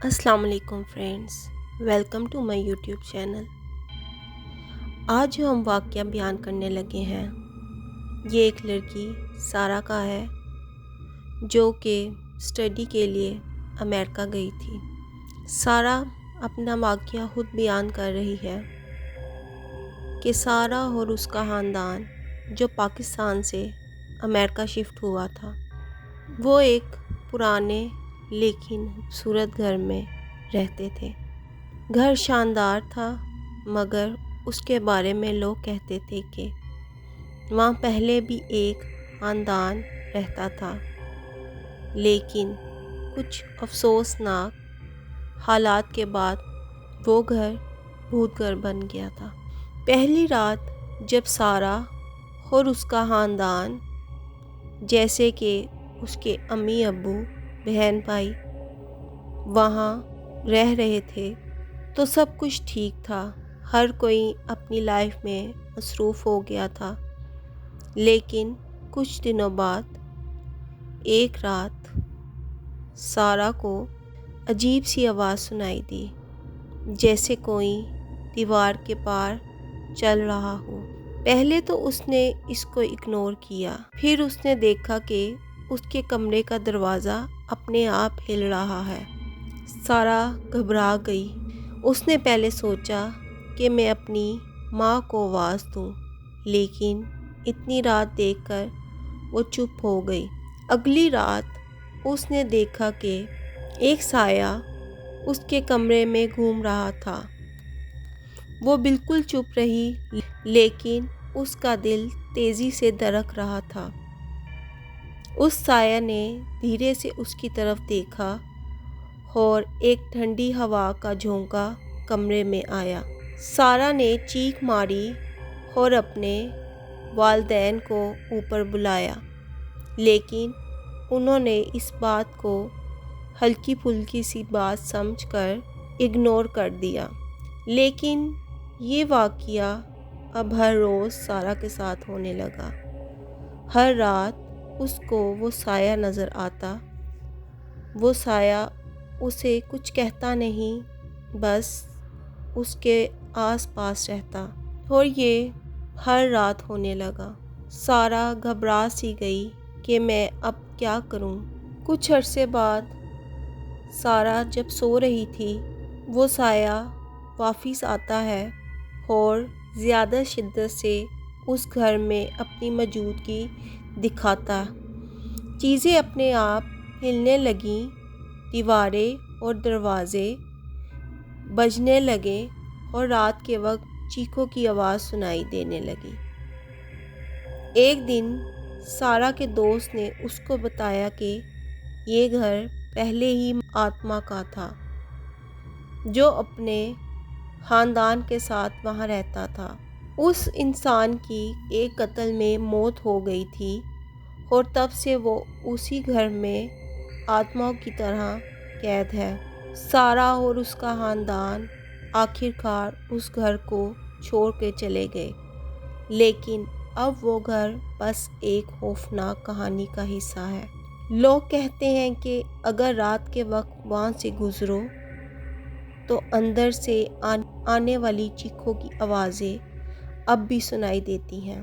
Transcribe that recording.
السلام علیکم friends, welcome to my YouTube channel. آج جو ہم واقعہ بیان کرنے لگے ہیں یہ ایک لڑکی سارہ کا ہے جو کہ اسٹڈی کے لیے امریکہ گئی تھی۔ سارہ اپنا واقعہ خود بیان کر رہی ہے کہ سارہ اور اس کا خاندان جو پاکستان سے امریکہ شفٹ ہوا تھا وہ ایک پرانے لیکن خوبصورت گھر میں رہتے تھے۔ گھر شاندار تھا مگر اس کے بارے میں لوگ کہتے تھے کہ وہاں پہلے بھی ایک خاندان رہتا تھا، لیکن کچھ افسوسناک حالات کے بعد وہ گھر بھوت گھر بن گیا تھا۔ پہلی رات جب سارہ اور اس کا خاندان جیسے کہ اس کے امی ابو بہن بھائی وہاں رہ رہے تھے تو سب کچھ ٹھیک تھا، ہر کوئی اپنی لائف میں مصروف ہو گیا تھا۔ لیکن کچھ دنوں بعد ایک رات سارہ کو عجیب سی آواز سنائی دی، جیسے کوئی دیوار کے پار چل رہا ہو۔ پہلے تو اس نے اس کو اگنور کیا، پھر اس نے دیکھا کہ اس کے کمرے کا دروازہ اپنے آپ ہل رہا ہے۔ سارہ گھبرا گئی۔ اس نے پہلے سوچا کہ میں اپنی ماں کو آواز دوں، لیکن اتنی رات دیکھ کر وہ چپ ہو گئی۔ اگلی رات اس نے دیکھا کہ ایک سایہ اس کے کمرے میں گھوم رہا تھا۔ وہ بالکل چپ رہی لیکن اس کا دل تیزی سے دھڑک رہا تھا۔ اس سایہ نے دھیرے سے اس کی طرف دیکھا اور ایک ٹھنڈی ہوا کا جھونکا کمرے میں آیا۔ سارہ نے چیخ ماری اور اپنے والدین کو اوپر بلایا، لیکن انہوں نے اس بات کو ہلکی پھلکی سی بات سمجھ کر اگنور کر دیا۔ لیکن یہ واقعہ اب ہر روز سارہ کے ساتھ ہونے لگا۔ ہر رات اس کو وہ سایہ نظر آتا۔ وہ سایہ اسے کچھ کہتا نہیں، بس اس کے آس پاس رہتا، اور یہ ہر رات ہونے لگا۔ سارہ گھبرا سی گئی کہ میں اب کیا کروں۔ کچھ عرصے بعد سارہ جب سو رہی تھی وہ سایہ واپس آتا ہے اور زیادہ شدت سے اس گھر میں اپنی موجودگی دکھاتا۔ چیزیں اپنے آپ ہلنے لگیں، دیواریں اور دروازے بجنے لگے اور رات کے وقت چیخوں کی آواز سنائی دینے لگی۔ ایک دن سارہ کے دوست نے اس کو بتایا کہ یہ گھر پہلے ہی آتما کا تھا جو اپنے خاندان کے ساتھ وہاں رہتا تھا۔ اس انسان کی ایک قتل میں موت ہو گئی تھی اور تب سے وہ اسی گھر میں آتماؤں کی طرح قید ہے۔ سارہ اور اس کا خاندان آخر کار اس گھر کو چھوڑ کے چلے گئے، لیکن اب وہ گھر بس ایک خوفناک کہانی کا حصہ ہے۔ لوگ کہتے ہیں کہ اگر رات کے وقت وہاں سے گزرو تو اندر سے آنے والی چیخوں کی آوازیں اب بھی سنائی دیتی ہیں۔